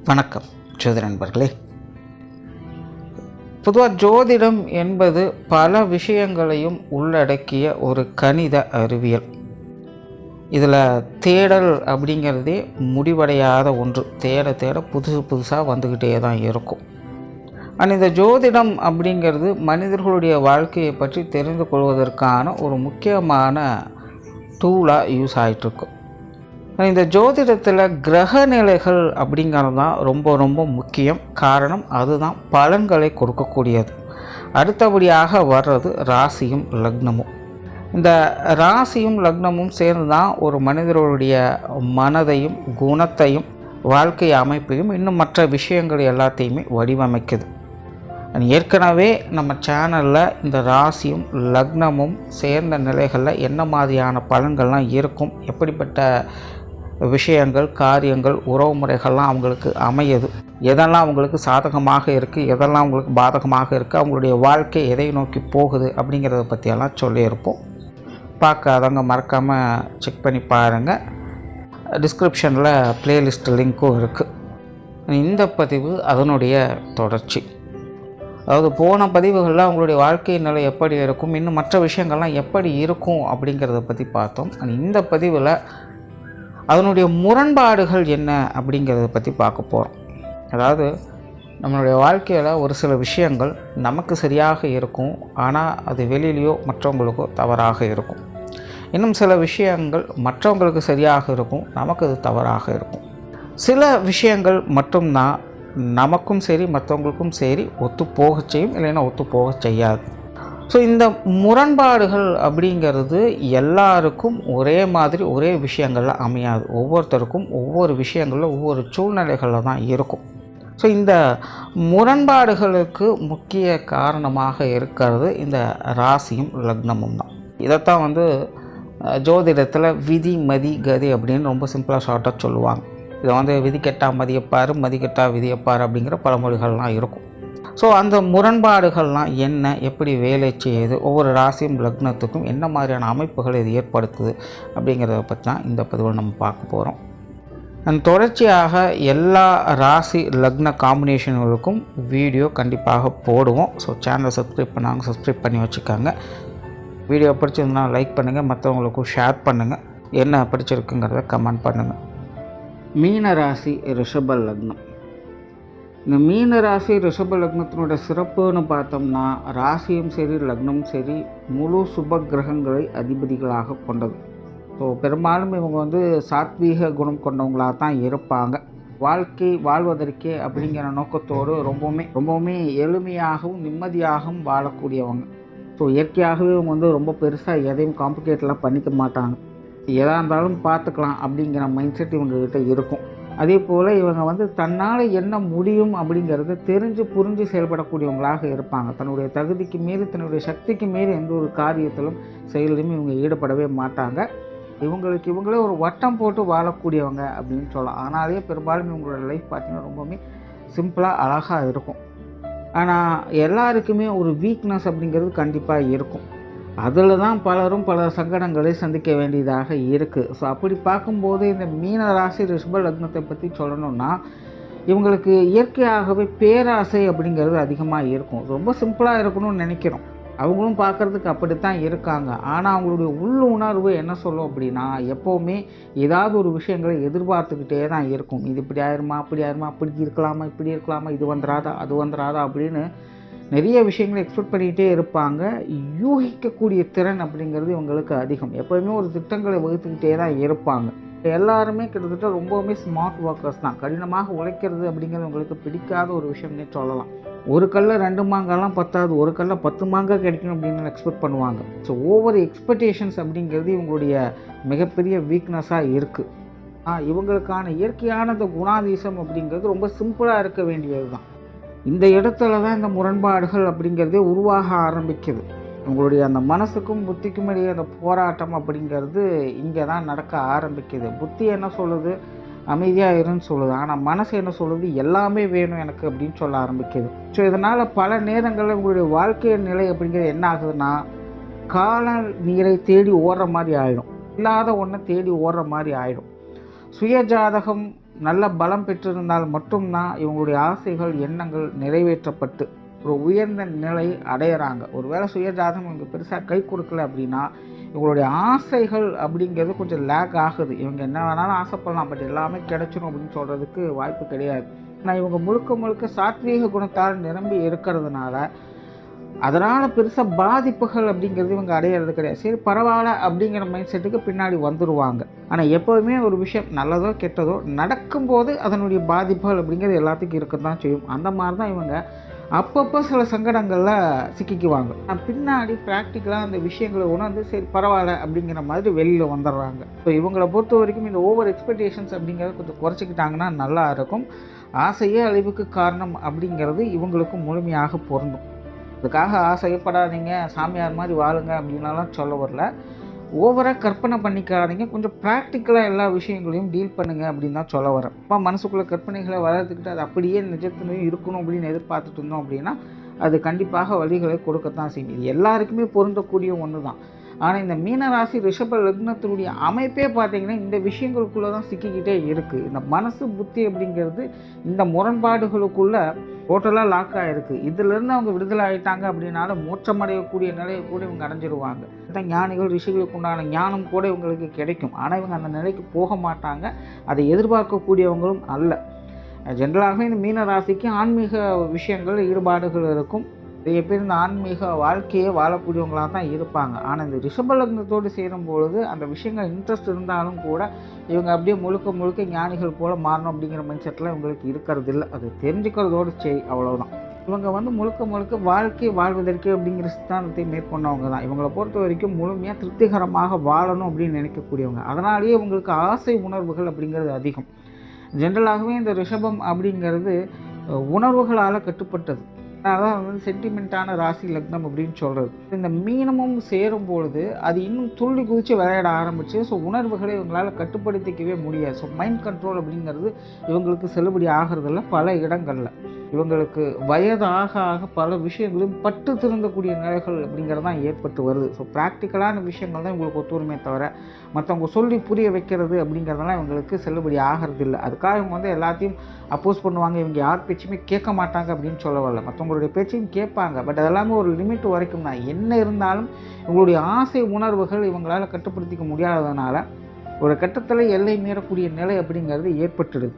வணக்கம் ஜோதிட நண்பர்களே. பொதுவாக ஜோதிடம் என்பது பல விஷயங்களையும் உள்ளடக்கிய ஒரு கணித அறிவியல். இதில் தேடல் அப்படிங்கிறதே முடிவடையாத ஒன்று. தேட புதுசாக வந்துக்கிட்டே தான் இருக்கும். ஆனால் இந்த ஜோதிடம் அப்படிங்கிறது மனிதர்களுடைய வாழ்க்கையை பற்றி தெரிந்து கொள்வதற்கான ஒரு முக்கியமான டூலாக யூஸ் ஆகிட்டுருக்கும். இந்த ஜோதிடத்தில் கிரக நிலைகள் அப்படிங்கிறது தான் ரொம்ப முக்கியம். காரணம் அதுதான் பலன்களை கொடுக்கக்கூடியது. அடுத்தபடியாக வர்றது ராசியும் லக்னமும். இந்த ராசியும் லக்னமும் சேர்ந்து தான் ஒரு மனிதர்களுடைய மனதையும் குணத்தையும் வாழ்க்கை அமைப்பையும் இன்னும் மற்ற விஷயங்கள் எல்லாத்தையுமே வடிவமைக்குது. ஏற்கனவே நம்ம சேனலில் இந்த ராசியும் லக்னமும் சேர்ந்த நிலைகளில் என்ன மாதிரியான பலன்கள்லாம் இருக்கும், எப்படிப்பட்ட விஷயங்கள் காரியங்கள் உறவு முறைகள்லாம் அவங்களுக்கு அமையுது, எதெல்லாம் அவங்களுக்கு சாதகமாக இருக்குது, எதெல்லாம் அவங்களுக்கு பாதகமாக இருக்குது, அவங்களுடைய வாழ்க்கை எதை நோக்கி போகுது அப்படிங்கிறத பற்றியெல்லாம் சொல்லியிருப்போம். பார்க்காதவங்க மறக்காமல் செக் பண்ணி பாருங்கள். டிஸ்கிரிப்ஷனில் ப்ளேலிஸ்ட் லிங்க்கும் இருக்குது. இந்த பதிவு அதனுடைய தொடர்ச்சி. அதாவது போன பதிவுகளில் அவங்களுடைய வாழ்க்கை நிலை எப்படி இருக்கும், இன்னும் மற்ற விஷயங்கள்லாம் எப்படி இருக்கும் அப்படிங்கிறத பற்றி பார்த்தோம். இந்த பதிவில் அதனுடைய முரண்பாடுகள் என்ன அப்படிங்கிறத பற்றி பார்க்க போகிறோம். அதாவது நம்மளுடைய வாழ்க்கையில் ஒரு சில விஷயங்கள் நமக்கு சரியாக இருக்கும், ஆனால் அது வெளியிலையோ மற்றவங்களுக்கோ தவறாக இருக்கும். இன்னும் சில விஷயங்கள் மற்றவங்களுக்கு சரியாக இருக்கும், நமக்கு அது தவறாக இருக்கும். சில விஷயங்கள் மட்டும்தான் நமக்கும் சரி மற்றவங்களுக்கும் சரி ஒத்து போக செய்யும், இல்லைன்னா ஒத்து போக செய்யாது. ஸோ இந்த முரண்பாடுகள் அப்படிங்கிறது எல்லாருக்கும் ஒரே மாதிரி ஒரே விஷயங்களில் அமையாது. ஒவ்வொருத்தருக்கும் ஒவ்வொரு விஷயங்களில் ஒவ்வொரு சூழ்நிலைகளில் தான் இருக்கும். ஸோ இந்த முரண்பாடுகளுக்கு முக்கிய காரணமாக இருக்கிறது இந்த ராசியும் லக்னமும் தான். இதைத்தான் ஜோதிடத்தில் விதி மதி கதி அப்படின்னு ரொம்ப சிம்பிளாக ஷார்ட்டாக சொல்லுவாங்க. இதை விதி கெட்டா மதியப்பார், மதி கெட்டா விதியப்பார் அப்படிங்கிற பழமொழிகள்லாம் இருக்கும். ஸோ அந்த முரண்பாடுகள்லாம் என்ன, எப்படி வேலை செய்யுது, ஒவ்வொரு ராசியும் லக்னத்துக்கும் என்ன மாதிரியான அமைப்புகள் இது ஏற்படுத்துது அப்படிங்கிறத பற்றி தான் இந்த பதிவில் நம்ம பார்க்க போகிறோம். தொடர்ச்சியாக எல்லா ராசி லக்ன காம்பினேஷன்களுக்கும் வீடியோ கண்டிப்பாக போடுவோம். ஸோ சேனலை சப்ஸ்கிரைப் பண்ணாங்க, சப்ஸ்கிரைப் பண்ணி வச்சுக்காங்க. வீடியோ பிடிச்சிருந்தா லைக் பண்ணுங்கள், மற்றவங்களுக்கும் ஷேர் பண்ணுங்கள். என்ன பிடிச்சிருக்குங்கிறத கமெண்ட் பண்ணுங்கள். மீன ராசி ரிஷப லக்னம். இந்த மீன ராசி ரிஷப லக்னத்தினோட சிறப்புன்னு பார்த்தோம்னா, ராசியும் சரி லக்னமும் சரி முழு சுப கிரகங்களை அதிபதிகளாக கொண்டது. ஸோ பெரும்பாலும் இவங்க சாத்வீக குணம் கொண்டவங்களாக தான் இருப்பாங்க. வாழ்க்கை வாழ்வதற்கே அப்படிங்கிற நோக்கத்தோடு ரொம்பவுமே எளிமையாகவும் நிம்மதியாகவும் வாழக்கூடியவங்க. ஸோ இயற்கையாகவே இவங்க ரொம்ப பெருசாக எதையும் காம்ப்ளிகேட்லாம் பண்ணிக்க மாட்டாங்க. எதாக இருந்தாலும் பார்த்துக்கலாம் அப்படிங்கிற மைண்ட் செட் இவங்ககிட்ட இருக்கும். அதே போல் இவங்க தன்னால் என்ன முடியும் அப்படிங்கிறத தெரிஞ்சு புரிஞ்சு செயல்படக்கூடியவங்களாக இருப்பாங்க. தன்னுடைய தகுதிக்கு மீறி தன்னுடைய சக்திக்கு மீறி எந்த ஒரு காரியத்திலும் செயலிலுமே இவங்க ஈடுபடவே மாட்டாங்க. இவங்களே ஒரு வட்டம் போட்டு வாழக்கூடியவங்க அப்படின்னு சொல்லலாம். ஆனாலே பெரும்பாலும் இவங்களோட லைஃப் பார்த்திங்கன்னா ரொம்பவுமே சிம்பிளாக அழகாக இருக்கும். ஆனால் எல்லாருக்குமே ஒரு வீக்னஸ் அப்படிங்கிறது கண்டிப்பாக இருக்கும். அதில் தான் பலரும் பல சங்கடங்களை சந்திக்க வேண்டியதாக இருக்குது. ஸோ அப்படி பார்க்கும்போது இந்த மீன ராசி ரிஷப லக்னத்தை பற்றி சொல்லணும்னா, இவங்களுக்கு இயற்கையாகவே பேராசை அப்படிங்கிறது அதிகமாக இருக்கும். ரொம்ப சிம்பிளாக இருக்கணும்னு நினைக்கிறோம். அவங்களும் பார்க்குறதுக்கு அப்படித்தான் இருக்காங்க. ஆனால் அவங்களுடைய உள் உணர்வு என்ன சொல்லும் அப்படின்னா, எப்போவுமே ஏதாவது ஒரு விஷயங்களை எதிர்பார்த்துக்கிட்டே தான் இருக்கும். இது இப்படி ஆயிருமா, அப்படி ஆயிருமா, அப்படி இருக்கலாமா, இப்படி இருக்கலாமா, இது வந்துடாதா, அது வந்துடாதா அப்படின்னு நிறைய விஷயங்களை எக்ஸ்பெக்ட் பண்ணிக்கிட்டே இருப்பாங்க. யூகிக்கக்கூடிய திறன் அப்படிங்கிறது இவங்களுக்கு அதிகம். எப்போவுமே ஒரு திட்டங்களை வகுத்துக்கிட்டே தான் இருப்பாங்க. எல்லாருமே கிட்டத்தட்ட ரொம்பவுமே ஸ்மார்ட் ஒர்க்கர்ஸ் தான். கடினமாக உழைக்கிறது அப்படிங்கிறது உங்களுக்கு பிடிக்காத ஒரு விஷயம்னே சொல்லலாம். ஒரு கல்ல 2 மாங்காய்லாம் பத்தாது, ஒரு கல்ல 10 மாங்காய் கிடைக்கணும் அப்படின்னு எக்ஸ்பெக்ட் பண்ணுவாங்க. ஸோ ஓவர் எக்ஸ்பெக்டேஷன்ஸ் அப்படிங்கிறது இவங்களுடைய மிகப்பெரிய வீக்னஸாக இருக்குது. இவங்களுக்கான இயற்கையான இந்த குணாதிசம் அப்படிங்கிறது ரொம்ப சிம்பிளாக இருக்க வேண்டியது தான். இந்த இடத்துல தான் இந்த முரண்பாடுகள் அப்படிங்கிறதே உருவாக ஆரம்பிக்குது. உங்களுடைய அந்த மனசுக்கும் புத்திக்கும் இடையே அந்த போராட்டம் அப்படிங்கிறது இங்கே தான் நடக்க ஆரம்பிக்குது. புத்தி என்ன சொல்லுது, அமைதியாக இருன்னு சொல்லுது. ஆனால் மனசு என்ன சொல்லுது, எல்லாமே வேணும் எனக்கு அப்படின்னு சொல்ல ஆரம்பிக்குது. ஸோ இதனால் பல நேரங்களில் உங்களுடைய வாழ்க்கை நிலை அப்படிங்கிறது என்ன ஆகுதுன்னா, கால நீரை தேடி ஓடுற மாதிரி ஆகிடும். இல்லாத ஒன்றை தேடி ஓடுற மாதிரி ஆகிடும். சுய ஜாதகம் நல்ல பலம் பெற்றிருந்தால் மட்டும்தான் இவங்களுடைய ஆசைகள் எண்ணங்கள் நிறைவேற்றப்பட்டு ஒரு உயர்ந்த நிலை அடையிறாங்க. ஒரு வேளை சுயஜாதகம் இவங்க பெருசாக கை கொடுக்கல அப்படின்னா இவங்களுடைய ஆசைகள் அப்படிங்கிறது கொஞ்சம் லேக் ஆகுது. இவங்க என்ன வேணாலும் ஆசைப்படலாம், பட் எல்லாமே கிடைச்சிடும் அப்படின்னு சொல்கிறதுக்கு வாய்ப்பு கிடையாது. ஆனால் இவங்க முழுக்க முழுக்க சாத்வீக குணத்தால் நிரம்பி இருக்கிறதுனால அதனால் பெருசாக பாதிப்புகள் அப்படிங்கிறது இவங்க அடையிறது கிடையாது. சரி பரவாயில்ல அப்படிங்கிற மைண்ட் செட்டுக்கு பின்னாடி வந்துடுவாங்க. ஆனால் எப்போதுமே ஒரு விஷயம் நல்லதோ கெட்டதோ நடக்கும்போது அதனுடைய பாதிப்புகள் அப்படிங்கிறது எல்லாத்துக்கும் இருக்க தான் செய்யும். அந்த மாதிரி தான் இவங்க அப்பப்போ சில சங்கடங்களில் சிக்கிக்குவாங்க. பின்னாடி ப்ராக்டிக்கலாக அந்த விஷயங்களை உணர்ந்து சரி பரவாயில்ல அப்படிங்கிற மாதிரி வெளியில் வந்துடுறாங்க. ஸோ இவங்களை பொறுத்த வரைக்கும் இந்த ஓவர் எக்ஸ்பெக்டேஷன்ஸ் அப்படிங்கிறத கொஞ்சம் குறைச்சிக்கிட்டாங்கன்னா நல்லா இருக்கும். ஆசையே அழிவுக்கு காரணம் அப்படிங்கிறது இவங்களுக்கு முழுமையாக பொருந்தும். அதுக்காக ஆசைப்படாதீங்க, சாமியார் மாதிரி வாழுங்க அப்படின்னாலாம் சொல்ல வரல. ஓவராக கற்பனை பண்ணிக்காதீங்க, கொஞ்சம் ப்ராக்டிக்கலாக எல்லா விஷயங்களையும் டீல் பண்ணுங்கள் அப்படின்னு தான் சொல்ல வரேன். அப்போ மனசுக்குள்ளே கற்பனைகளை வளர்த்துக்கிட்டு அது அப்படியே நிஜத்துலையும் இருக்கணும் அப்படின்னு எதிர்பார்த்துட்டு இருந்தோம் அப்படின்னா அது கண்டிப்பாக வழிகளை கொடுக்கத்தான் செய்யும். இது எல்லாருக்குமே பொருந்தக்கூடிய ஒன்று தான். ஆனால் இந்த மீனராசி ரிஷப லக்னத்தினுடைய அமைப்பே பார்த்திங்கன்னா இந்த விஷயங்களுக்குள்ளே தான் சிக்கிக்கிட்டே இருக்குது. இந்த மனசு புத்தி அப்படிங்கிறது இந்த முரண்பாடுகளுக்குள்ளே டோட்டலாக லாக் ஆகிருக்கு. இதிலேருந்து அவங்க விடுதலை ஆகிட்டாங்க அப்படின்னால மோட்சமடையக்கூடிய நிலையை கூட இவங்க அடைஞ்சிடுவாங்க. ஞானிகள் ரிஷிகளுக்கு உண்டான ஞானம் கூட இவங்களுக்கு கிடைக்கும். ஆனால் இவங்க அந்த நிலைக்கு போக மாட்டாங்க, அதை எதிர்பார்க்கக்கூடியவங்களும் அல்ல. ஜென்ரலாகவே இந்த மீன ராசிக்கு ஆன்மீக விஷயங்கள் ஈடுபாடுகள் இருக்கும். நிறைய பேர் இந்த ஆன்மீக வாழ்க்கையை வாழக்கூடியவங்களாக தான் இருப்பாங்க. ஆனால் இந்த ரிஷப லக்னத்தோடு சேரும்பொழுது அந்த விஷயங்கள் இன்ட்ரெஸ்ட் இருந்தாலும் கூட இவங்க அப்படியே முழுக்க முழுக்க ஞானிகள் போல் மாறணும் அப்படிங்கிற மைண்ட் செட்டில் இவங்களுக்கு இருக்கிறது இல்லை. அது தெரிஞ்சுக்கிறதோடு சரி, அவ்வளோதான். இவங்க முழுக்க முழுக்க வாழ்க்கை வாழ்வதற்கு அப்படிங்கிற சித்தாந்தத்தை மேற்கொண்டவங்க தான். இவங்களை பொறுத்த வரைக்கும் முழுமையாக திருப்திகரமாக வாழணும் அப்படின்னு நினைக்கக்கூடியவங்க. அதனாலேயே இவங்களுக்கு ஆசை உணர்வுகள் அப்படிங்கிறது அதிகம். ஜென்ரலாகவே இந்த ரிஷபம் அப்படிங்கிறது உணர்வுகளால் கட்டுப்பட்டது. அதான் சென்டிமெண்ட்டான ராசி லக்னம் அப்படின்னு சொல்கிறது. இந்த மீனமும் சேரும்பொழுது அது இன்னும் துள்ளி குதித்து விளையாட ஆரம்பிச்சு. ஸோ உணர்வுகளை இவங்களால் கட்டுப்படுத்திக்கவே முடியாது. ஸோ மைண்ட் கண்ட்ரோல் அப்படிங்கிறது இவங்களுக்கு செல்லுபடி ஆகிறதில்ல. பல இடங்களில் இவங்களுக்கு வயது ஆக ஆக பல விஷயங்களும் பட்டு திருந்தக்கூடிய நிலைகள் அப்படிங்கிறது தான் ஏற்பட்டு வருது. ஸோ ப்ராக்டிக்கலான விஷயங்கள் தான் இவங்களுக்கு ஒத்துழைமே தவிர மற்றவங்க சொல்லி புரிய வைக்கிறது அப்படிங்கிறதெல்லாம் இவங்களுக்கு செல்லுபடி ஆகிறது இல்லை. அதுக்காக இவங்க எல்லாத்தையும் அப்போஸ் பண்ணுவாங்க. இவங்க யார் பேச்சுமே கேட்க மாட்டாங்க அப்படின்னு சொல்ல வரல. மற்றவங்களுடைய பேச்சையும் கேட்பாங்க. பட் அதெல்லாமே ஒரு லிமிட் வரைக்கும் தான். என்ன இருந்தாலும் இவங்களுடைய ஆசை உணர்வுகள் இவங்களால் கட்டுப்படுத்திக்க முடியாததுனால ஒரு கட்டத்தில் எல்லை மீறக்கூடிய நிலை அப்படிங்கிறது ஏற்பட்டுடுது.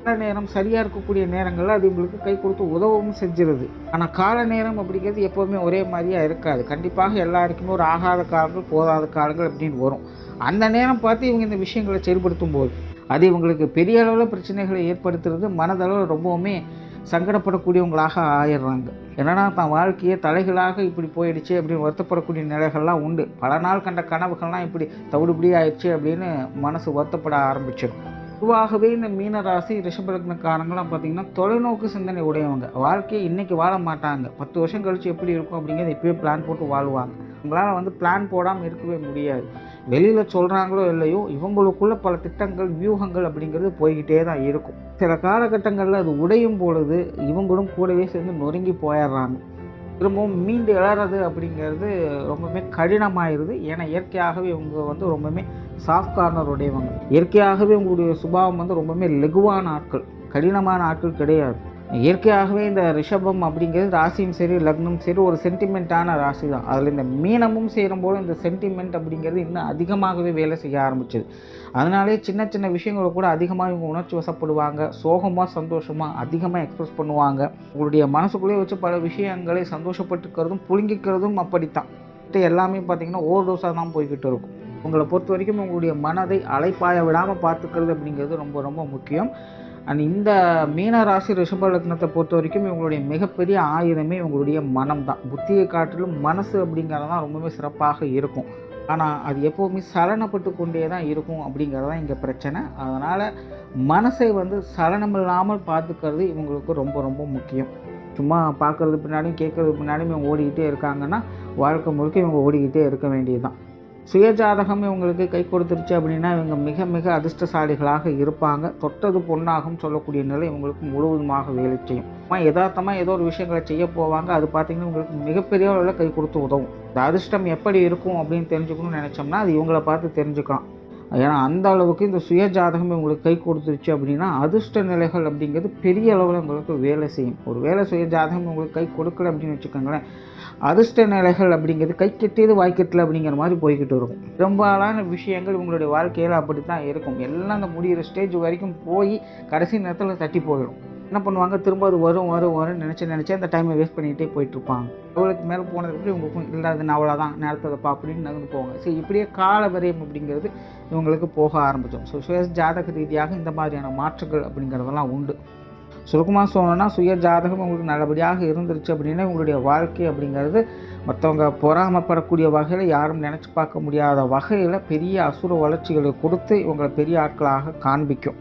கால நேரம் சரியாக இருக்கக்கூடிய நேரங்களில் அது உங்களுக்கு கை கொடுத்து உதவவும் செஞ்சிருது. ஆனால் கால நேரம் அப்படிங்கிறது எப்போவுமே ஒரே மாதிரியாக இருக்காது. கண்டிப்பாக எல்லாருக்குமே ஒரு ஆகாத காலங்கள் போதாத காலங்கள் அப்படின்னு வரும். அந்த நேரம் பார்த்து இவங்க இந்த விஷயங்களை செயல்படுத்தும் போது அது இவங்களுக்கு பெரிய அளவில் பிரச்சனைகளை ஏற்படுத்துறது. மனதளவில் ரொம்பவுமே சங்கடப்படக்கூடியவங்களாக ஆயிடுறாங்க. என்னன்னா தான் வாழ்க்கையே தலைகளாக இப்படி போயிடுச்சு அப்படின்னு வருத்தப்படக்கூடிய நிலைகள்லாம் உண்டு. பல நாள் கண்ட கனவுகள்லாம் இப்படி தவிடுபடி ஆயிடுச்சு அப்படின்னு மனசு வருத்தப்பட ஆரம்பிச்சிடும். பொதுவாகவே இந்த மீனராசி ரிஷபலக்னக்காரங்களாம் பார்த்திங்கன்னா தொலைநோக்கு சிந்தனை உடையவங்க. வாழ்க்கையை இன்றைக்கி வாழ மாட்டாங்க. 10 வருஷம் கழித்து எப்படி இருக்கும் அப்படிங்கிறத இப்போயே பிளான் போட்டு வாழ்வாங்க. அவங்களால பிளான் போடாமல் இருக்கவே முடியாது. வெளியில் சொல்கிறாங்களோ இல்லையோ இவங்களுக்குள்ள பல திட்டங்கள் வியூகங்கள் அப்படிங்கிறது போய்கிட்டே தான் இருக்கும். சில காலகட்டங்களில் அது உடையும் பொழுது இவங்களும் கூடவே சேர்ந்து நொறுங்கி போயிடுறாங்க. திரும்பவும் மீண்டு எழறது அப்படிங்கிறது ரொம்பவுமே கடினமாயிருது. ஏன்னா இயற்கையாகவே இவங்க ரொம்பவுமே சாஃப்ட் கார்னர் உடையவங்க. இயற்கையாகவே உங்களுடைய சுபாவம் ரொம்பவுமே லெகுவான ஆட்கள், கடினமான ஆட்கள் கிடையாது. இயற்கையாகவே இந்த ரிஷபம் அப்படிங்கிறது ராசியும் சரி லக்னம் சரி ஒரு சென்டிமெண்ட்டான ராசி தான். அதில் இந்த மீனமும் சேரும்போது இந்த சென்டிமெண்ட் அப்படிங்கிறது இன்னும் அதிகமாகவே வேலை செய்ய ஆரம்பிச்சது. அதனாலே சின்ன சின்ன விஷயங்களை கூட அதிகமாக இவங்க உணர்ச்சி வசப்படுவாங்க. சோகமாக சந்தோஷமாக அதிகமாக எக்ஸ்பிரஸ் பண்ணுவாங்க. உங்களுடைய மனசுக்குள்ளேயே வச்சு பல விஷயங்களை சந்தோஷப்பட்டுக்கிறதும் புழுங்கிக்கிறதும் அப்படித்தான். எல்லாமே பார்த்திங்கன்னா ஓவர் டோஸாக தான் போய்கிட்டு இருக்கும். உங்களை பொறுத்த வரைக்கும் உங்களுடைய மனதை அலைப்பாய விடாமல் பார்த்துக்கிறது அப்படிங்கிறது ரொம்ப ரொம்ப முக்கியம். அண்ட் இந்த மீனராசி ரிஷப லக்னத்தை பொறுத்த வரைக்கும் இவங்களுடைய மிகப்பெரிய ஆயுதமே இவங்களுடைய மனம் தான். புத்தியை காட்டிலும் மனசு அப்படிங்கிறது தான் ரொம்பவே சிறப்பாக இருக்கும். ஆனால் அது எப்போவுமே சலனப்பட்டு கொண்டே தான் இருக்கும் அப்படிங்கிறது தான் இங்கே பிரச்சனை. அதனால் மனசை சலனமில்லாமல் பார்த்துக்கிறது இவங்களுக்கு ரொம்ப ரொம்ப முக்கியம். சும்மா பார்க்குறது பின்னாடியும் கேட்குறது பின்னாடியும் இவங்க ஓடிக்கிட்டே இருக்காங்கன்னா வாழ்க்கை முழுக்க இவங்க ஓடிக்கிட்டே இருக்க வேண்டியது தான். சுயஜாதகம் இவங்களுக்கு கை கொடுத்துருச்சு அப்படின்னா இவங்க மிக மிக அதிர்ஷ்டசாலிகளாக இருப்பாங்க. தொட்டது பொண்ணாகும் சொல்லக்கூடிய நிலை இவங்களுக்கு முழுவதுமாக வேலை செய்யும். யதார்த்தமாக ஏதோ ஒரு விஷயங்களை செய்ய போவாங்க. அது பார்த்திங்கன்னா இவங்களுக்கு மிகப்பெரிய அளவில் கை கொடுத்து உதவும். இந்த அதிர்ஷ்டம் எப்படி இருக்கும் அப்படின்னு தெரிஞ்சுக்கணும்னு நினச்சோம்னா அது இவங்கள பார்த்து தெரிஞ்சுக்கலாம். ஏன்னா அந்த அளவுக்கு இந்த சுய ஜாதகம் உங்களுக்கு கை கொடுத்துருச்சு அப்படின்னா அதிர்ஷ்ட நிலைகள் அப்படிங்கிறது பெரிய அளவில் உங்களுக்கு வேலை செய்யும். ஒரு வேலை சுய ஜாதகம் உங்களுக்கு கை கொடுக்கல அப்படின்னு வச்சுக்கோங்களேன், அதிர்ஷ்ட நிலைகள் அப்படிங்கிறது கை கெட்டியது வாய்க்கெட்டல அப்படிங்கிற மாதிரி போய்கிட்டு இருக்கும். பெரும்பாலான விஷயங்கள் உங்களுடைய வாழ்க்கையில் அப்படி தான் இருக்கும். எல்லாம் அந்த முடிகிற ஸ்டேஜ் வரைக்கும் போய் கடைசி நேரத்தில் தட்டி போயிடும். என்ன பண்ணுவாங்க, திரும்ப அது வரும்னு நினச்சி அந்த டைமை வேஸ்ட் பண்ணிகிட்டே போயிட்டுருப்பாங்க. அவளுக்கு மேலே போனதுக்கு இவங்களுக்கும் இல்லை அது நான் அவ்வளோதான் நேரத்தை அப்படின்னு நகர்ந்து போவாங்க. சரி, இப்படியே கால விரயம் அப்படிங்கிறது இவங்களுக்கு போக ஆரம்பித்தோம். ஸோ சுய ஜாதக ரீதியாக இந்த மாதிரியான மாற்றங்கள் அப்படிங்கிறதெல்லாம் உண்டு. சுருக்கமாக சொல்லணும்னா சுய ஜாதகம் உங்களுக்கு நல்லபடியாக இருந்துருச்சு அப்படின்னா உங்களுடைய வாழ்க்கை அப்படிங்கிறது மற்றவங்க பொறாமப்படக்கூடிய வகையில், யாரும் நினச்சி பார்க்க முடியாத வகையில் பெரிய அசுர வளர்ச்சிகளை கொடுத்து இவங்களை பெரிய ஆட்களாக காண்பிக்கும்.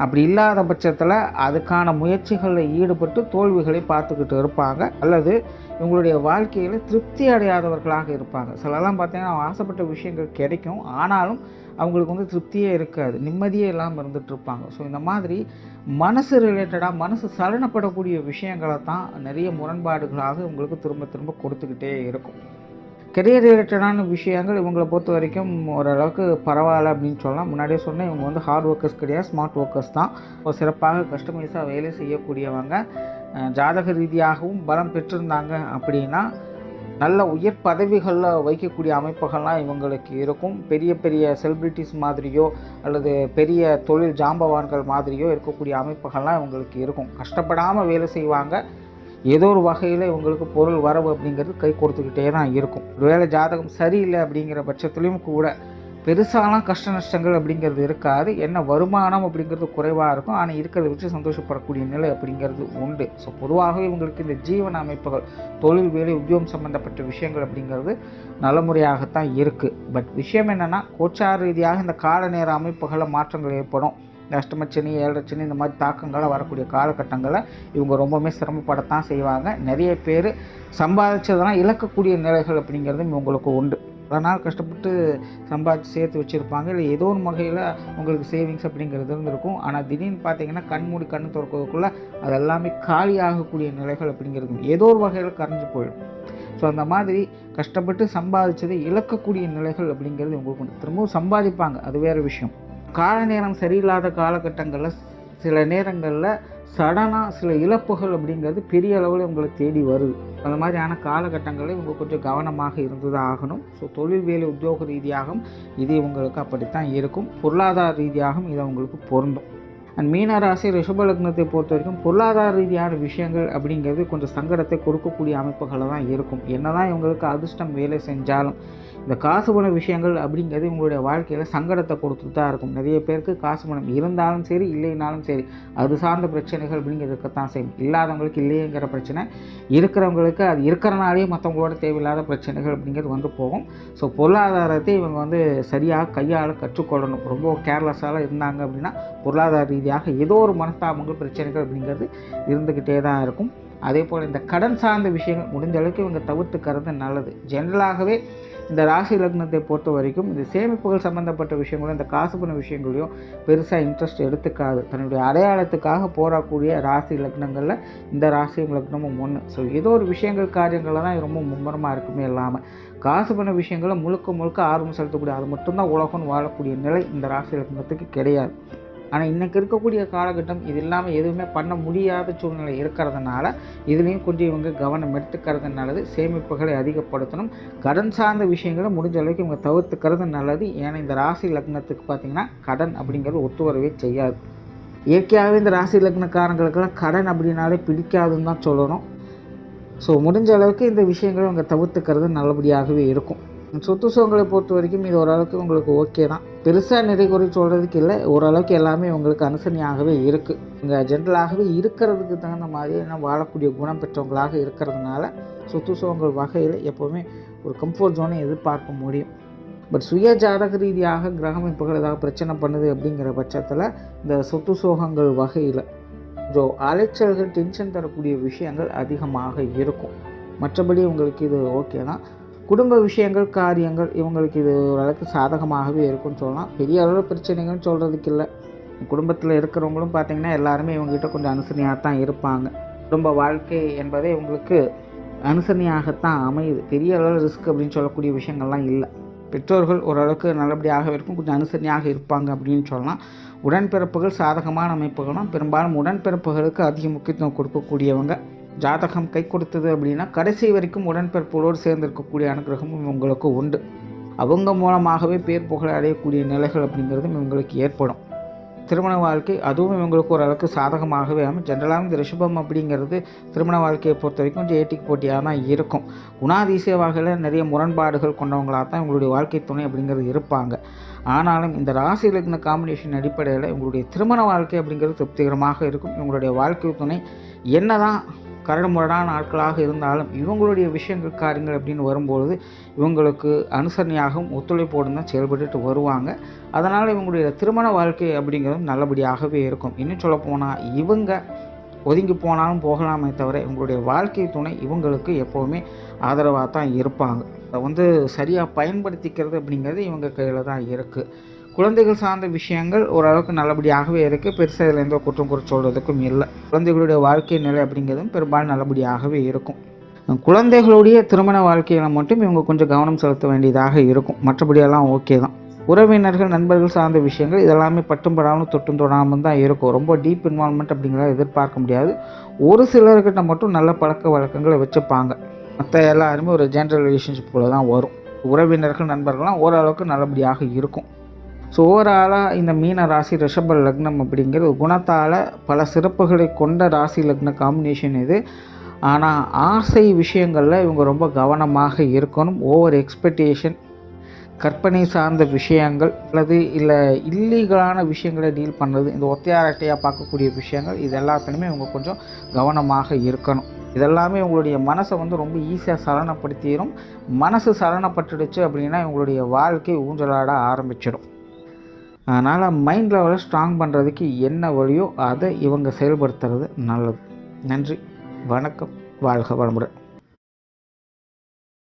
அப்படி இல்லாத பட்சத்தில் அதுக்கான முயற்சிகளில் ஈடுபட்டு தோல்விகளை பார்த்துக்கிட்டு இருப்பாங்க, அல்லது இவங்களுடைய வாழ்க்கையில் திருப்தி அடையாதவர்களாக இருப்பாங்க. சிலலாம் பார்த்தீங்கன்னா ஆசைப்பட்ட விஷயங்கள் கிடைக்கும், ஆனாலும் அவங்களுக்கு வந்து திருப்தியே இருக்காது, நிம்மதியே இல்லாமல் இருந்துகிட்டு இருப்பாங்க. ஸோ இந்த மாதிரி மனசு ரிலேட்டடாக மனசு சலனப்படக்கூடிய விஷயங்களை தான் நிறைய முரண்பாடுகளாக உங்களுக்கு திரும்ப திரும்ப கொடுத்துக்கிட்டே இருக்கும். கெரியர் ரிலேட்டடான விஷயங்கள் இவங்களை பொறுத்த வரைக்கும் ஓரளவுக்கு பரவாயில்ல அப்படின்னு சொல்லலாம். முன்னாடியே சொன்னேன், இவங்க வந்து ஹார்ட் ஒர்க்கர்ஸ் கிடையாது, ஸ்மார்ட் ஒர்க்கர்ஸ் தான். சிறப்பாக கஸ்டமைஸாக வேலை செய்யக்கூடியவங்க. ஜாதக ரீதியாகவும் பலம் பெற்றிருந்தாங்க அப்படின்னா நல்ல உயர் பதவிகளில் வைக்கக்கூடிய அமைப்புகள்லாம் இவங்களுக்கு இருக்கும். பெரிய பெரிய செலிப்ரிட்டிஸ் மாதிரியோ அல்லது பெரிய தொழில் ஜாம்பவான்கள் மாதிரியோ இருக்கக்கூடிய அமைப்புகள்லாம் இவங்களுக்கு இருக்கும். கஷ்டப்படாமல் வேலை செய்வாங்க. ஏதோ ஒரு வகையில் இவங்களுக்கு பொருள் வரவு அப்படிங்கிறது கை கொடுத்துக்கிட்டே தான் இருக்கும். ஒருவேளை ஜாதகம் சரியில்லை அப்படிங்கிற பட்சத்துலேயும் கூட பெருசாலாம் கஷ்ட நஷ்டங்கள் அப்படிங்கிறது இருக்காது. என்ன வருமானம் அப்படிங்கிறது குறைவாக இருக்கும், ஆனால் இருக்கிறத வச்சு சந்தோஷப்படக்கூடிய நிலை அப்படிங்கிறது உண்டு. ஸோ பொதுவாகவே இவங்களுக்கு இந்த ஜீவன அமைப்புகள், தொழில், வேலை, உத்தியோகம் சம்மந்தப்பட்ட விஷயங்கள் அப்படிங்கிறது நல்ல முறையாகத்தான் இருக்குது. பட் விஷயம் என்னென்னா, கோச்சார ரீதியாக இந்த கால நேர அமைப்புகளில் மாற்றங்கள் ஏற்படும். இந்த அஷ்டமச்சனி, ஏழரைச்சனி இந்த மாதிரி தாக்கங்களை வரக்கூடிய காலகட்டங்களில் இவங்க ரொம்பவுமே சிரமப்படத்தான் செய்வாங்க. நிறைய பேர் சம்பாதிச்சதெல்லாம் இழக்கக்கூடிய நிலைகள் அப்படிங்கிறதும் இவங்களுக்கு உண்டு. அதனால் கஷ்டப்பட்டு சம்பாதிச்சு சேர்த்து வச்சுருப்பாங்க, இல்லை ஏதோ ஒரு வகையில் உங்களுக்கு சேவிங்ஸ் அப்படிங்கிறது இருந்திருக்கும். ஆனால் திடீர்னு பார்த்தீங்கன்னா கண் திறக்கிறதுக்குள்ளே அது எல்லாமே காலியாகக்கூடிய நிலைகள் அப்படிங்கிறது ஏதோ ஒரு வகையில் கரைஞ்சி போயிடும். ஸோ அந்த மாதிரி கஷ்டப்பட்டு சம்பாதிச்சதை இழக்கக்கூடிய நிலைகள் அப்படிங்கிறது உங்களுக்கு உண்டு. திரும்பவும் சம்பாதிப்பாங்க, அது வேறு விஷயம். கால நேரம் சரியில்லாத காலகட்டங்களில் சில நேரங்களில் சடனாக சில இழப்புகள் அப்படிங்கிறது பெரிய அளவில் உங்களை தேடி வருது. அந்த மாதிரியான காலகட்டங்களில் இவங்க கொஞ்சம் கவனமாக இருந்து தான் ஆகணும். ஸோ தொழில், வேலை, உத்தியோக ரீதியாகவும் இது இவங்களுக்கு அப்படித்தான் இருக்கும். பொருளாதார ரீதியாகவும் இது அவங்களுக்கு பொருந்தும். அண்ட் மீன ராசி, ரிஷப லக்னத்தை பொறுத்த வரைக்கும் பொருளாதார ரீதியான விஷயங்கள் அப்படிங்கிறது கொஞ்சம் சங்கடத்தை கொடுக்கக்கூடிய அமைப்புகளை தான் இருக்கும். என்னதான் இவங்களுக்கு அதிர்ஷ்டம் வேலை செஞ்சாலும் இந்த காசு பணம் விஷயங்கள் அப்படிங்கிறது உங்களுடைய வாழ்க்கையில் சங்கடத்தை கொடுத்துட்டு தான் இருக்கும். நிறைய பேருக்கு காசு பணம் இருந்தாலும் சரி இல்லைனாலும் சரி அது சார்ந்த பிரச்சனைகள் அப்படிங்கிறது இருக்கத்தான் செய்யும். இல்லாதவங்களுக்கு இல்லைங்கிற பிரச்சனை, இருக்கிறவங்களுக்கு அது இருக்கிறனாலே மற்றவங்களோட தேவையில்லாத பிரச்சனைகள் அப்படிங்கிறது வந்து போகும். ஸோ பொருளாதாரத்தை இவங்க வந்து சரியாக கையாள கற்றுக்கொள்ளணும். ரொம்ப கேர்லெஸ்ஸாக இருந்தாங்க அப்படின்னா பொருளாதார ரீதியாக ஏதோ ஒரு மனஸ்தாபங்கள், பிரச்சனைகள் அப்படிங்கிறது இருந்துக்கிட்டே தான் இருக்கும். அதே போல் இந்த கடன் சார்ந்த விஷயங்கள் முடிஞ்ச அளவுக்கு இவங்க தவிர்த்துக்கிறது நல்லது. ஜென்ரலாகவே இந்த ராசி லக்னத்தை பொறுத்த வரைக்கும் இந்த சேமிப்புகள் சம்மந்தப்பட்ட விஷயங்களும் இந்த காசு பண்ண விஷயங்களையும் பெருசாக இன்ட்ரெஸ்ட் எடுத்துக்காது. தன்னுடைய அடையாளத்துக்காக போராடக்கூடிய ராசி லக்னங்களில் இந்த ராசியும் லக்னமும் ஒன்று. ஸோ ஏதோ ஒரு விஷயங்கள் காரியங்களில் தான் ரொம்ப மும்முரமாக இருக்குமே இல்லாமல் காசு பண்ண விஷயங்களை முழுக்க ஆர்வம் செலுத்தக்கூடிய, அது மட்டும்தான் உலகம்னு வாழக்கூடிய நிலை இந்த ராசி லக்னத்துக்கு கிடையாது. ஆனால் இன்றைக்கி இருக்கக்கூடிய காலகட்டம் இது இல்லாமல் எதுவுமே பண்ண முடியாத சூழ்நிலை இருக்கிறதுனால இதுலேயும் கொஞ்சம் இவங்க கவனம் எடுத்துக்கிறது நல்லது. சேமிப்புகளை அதிகப்படுத்தணும். கடன் சார்ந்த விஷயங்களை முடிஞ்ச அளவுக்கு இவங்க தவிர்த்துக்கிறது நல்லது. ஏன்னா இந்த ராசி லக்னத்துக்கு பார்த்திங்கன்னா கடன் அப்படிங்கிறது ஒத்து வரவே செய்யாது. இயற்கையாகவே இந்த ராசி லக்னக்காரங்களுக்கெல்லாம் கடன் அப்படின்னாலே பிடிக்காதுன்னு தான் சொல்லணும். ஸோ முடிஞ்ச அளவுக்கு இந்த விஷயங்களை இவங்க தவிர்த்துக்கிறது நல்லபடியாகவே இருக்கும். சொத்து சுகங்களை பொறுத்த வரைக்கும் இது ஓரளவுக்கு உங்களுக்கு ஓகே தான். பெருசாக நிறை குறை சொல்கிறதுக்கு இல்லை, ஓரளவுக்கு எல்லாமே உங்களுக்கு அனுசரணையாகவே இருக்குது. இங்கே ஜென்ரலாகவே இருக்கிறதுக்கு தகுந்த மாதிரி வாழக்கூடிய குணம் பெற்றவங்களாக இருக்கிறதுனால சொத்து சுகங்கள் வகையில் எப்போவுமே ஒரு கம்ஃபர்ட் ஜோனை எதிர்பார்க்க முடியும். பட் சுய ஜாதக ரீதியாக கிரகமைப்புகள் ஏதாவது பிரச்சனை பண்ணுது அப்படிங்கிற பட்சத்தில் இந்த சொத்து சுகங்கள் வகையில் அலைச்சல்கள், டென்ஷன் தரக்கூடிய விஷயங்கள் அதிகமாக இருக்கும். மற்றபடி உங்களுக்கு இது ஓகே தான். குடும்ப விஷயங்கள், காரியங்கள் இவங்களுக்கு இது ஓரளவுக்கு சாதகமாகவே இருக்குன்னு சொல்லலாம். பெரிய அளவில் பிரச்சனைகள்னு சொல்கிறதுக்கு இல்லை. குடும்பத்தில் இருக்கிறவங்களும் பார்த்திங்கன்னா எல்லாருமே இவங்ககிட்ட கொஞ்சம் அனுசரணையாக தான் இருப்பாங்க. குடும்ப வாழ்க்கை என்பதே இவங்களுக்கு அனுசரணையாகத்தான் அமையுது. பெரிய அளவில் ரிஸ்க் அப்படின்னு சொல்லக்கூடிய விஷயங்கள்லாம் இல்லை. பெற்றோர்கள் ஓரளவுக்கு நல்லபடியாக இருக்கும், கொஞ்சம் அனுசரணையாக இருப்பாங்க அப்படின்னு சொல்லலாம். உடன்பிறப்புகள் சாதகமான அமைப்புகளும், பெரும்பாலும் உடன்பிறப்புகளுக்கு அதிக முக்கியத்துவம் கொடுக்கக்கூடியவங்க. ஜாதகம் கை கொடுத்தது அப்படின்னா கடைசி வரைக்கும் உடன்பிறப்புகளோடு சேர்ந்து இருக்கக்கூடிய அனுகிரகமும் இவங்களுக்கு உண்டு. அவங்க மூலமாகவே பேர் புகழை அடையக்கூடிய நிலைகள் அப்படிங்கிறதும் இவங்களுக்கு ஏற்படும். திருமண வாழ்க்கை அதுவும் இவங்களுக்கு ஓரளவுக்கு சாதகமாகவே ஆகும். ஜென்ரலாக இந்த ரிஷபம் அப்படிங்கிறது திருமண வாழ்க்கையை பொறுத்த வரைக்கும் கொஞ்சம் ஏட்டிக்கு போட்டியாக தான் இருக்கும். குணாதிசய வகையில் நிறைய முரண்பாடுகள் கொண்டவங்களாக தான் இவங்களுடைய வாழ்க்கை துணை அப்படிங்கிறது இருப்பாங்க. ஆனாலும் இந்த ராசி லக்ன காம்பினேஷன் அடிப்படையில் இவங்களுடைய திருமண வாழ்க்கை அப்படிங்கிறது திருப்திகரமாக இருக்கும். இவங்களுடைய வாழ்க்கை துணை என்ன தான் கரடுமுரடான ஆட்களாக இருந்தாலும் இவங்களுடைய விஷயங்கள் காரியங்கள் அப்படின்னு வரும்பொழுது இவங்களுக்கு அனுசரணையாகவும் ஒத்துழைப்போடு தான் செயல்பட்டு வருவாங்க. அதனால் இவங்களுடைய திருமண வாழ்க்கை அப்படிங்கிறது நல்லபடியாகவே இருக்கும். இன்னும் சொல்லப்போனால் இவங்க ஒதுங்கி போனாலும் போகலாமே தவிர இவங்களுடைய வாழ்க்கை துணை இவங்களுக்கு எப்போவுமே ஆதரவாக தான் இருப்பாங்க. அதை சரியாக பயன்படுத்திக்கிறது அப்படிங்கிறது இவங்க கையில் தான் இருக்குது. குழந்தைகள் சார்ந்த விஷயங்கள் ஓரளவுக்கு நல்லபடியாகவே இருக்குது. பெருசாக இதில் எந்த குற்றம் குறை சொல்கிறதுக்கும் இல்லை. குழந்தைகளுடைய வாழ்க்கை நிலை அப்படிங்கிறதும் பெரும்பாலும் நல்லபடியாகவே இருக்கும். குழந்தைகளுடைய திருமண வாழ்க்கையில் மட்டும் இவங்க கொஞ்சம் கவனம் செலுத்த வேண்டியதாக இருக்கும். மற்றபடியெல்லாம் ஓகே தான். உறவினர்கள் நண்பர்கள் சார்ந்த விஷயங்கள் இதெல்லாமே பட்டும் படாமல் தொட்டும் தொடாமல் தான் இருக்கும். ரொம்ப டீப் இன்வால்மெண்ட் அப்படிங்கிறத எதிர்பார்க்க முடியாது. ஒரு சிலர்கிட்ட மட்டும் நல்ல பழக்க வழக்கங்களை வச்சுப்பாங்க. மற்ற எல்லாருமே ஒரு ஜென்ரல் ரிலேஷன்ஷிப்புக்குள்ளே தான் வரும். உறவினர்கள் நண்பர்கள்லாம் ஓரளவுக்கு நல்லபடியாக இருக்கும். ஸோ ஓவராலாக இந்த மீன ராசி ரிஷப லக்னம் அப்படிங்கிற குணத்தால் பல சிறப்புகளை கொண்ட ராசி லக்ன காம்பினேஷன் இது. ஆனால் ஆசை விஷயங்களில் இவங்க ரொம்ப கவனமாக இருக்கணும். ஓவர் எக்ஸ்பெக்டேஷன், கற்பனை சார்ந்த விஷயங்கள் அல்லது இல்லீகலான விஷயங்களை டீல் பண்ணுறது, இந்த ஒத்தையார் அட்டையாக பார்க்கக்கூடிய விஷயங்கள் இது எல்லாத்துலேயுமே இவங்க கொஞ்சம் கவனமாக இருக்கணும். இதெல்லாமே இவங்களுடைய மனசை ரொம்ப ஈஸியாக சலனப்படுத்திடும். மனசு சலனப்பட்டுடுச்சு அப்படின்னா இவங்களுடைய வாழ்க்கை ஊஞ்சலாட ஆரம்பிச்சிடும். அதனால் மைண்ட் லெவலை ஸ்ட்ராங் பண்ணுறதுக்கு என்ன வழியோ அதை இவங்க செயல்படுத்துறது நல்லது. நன்றி, வணக்கம், வாழ்க வளமுடன்.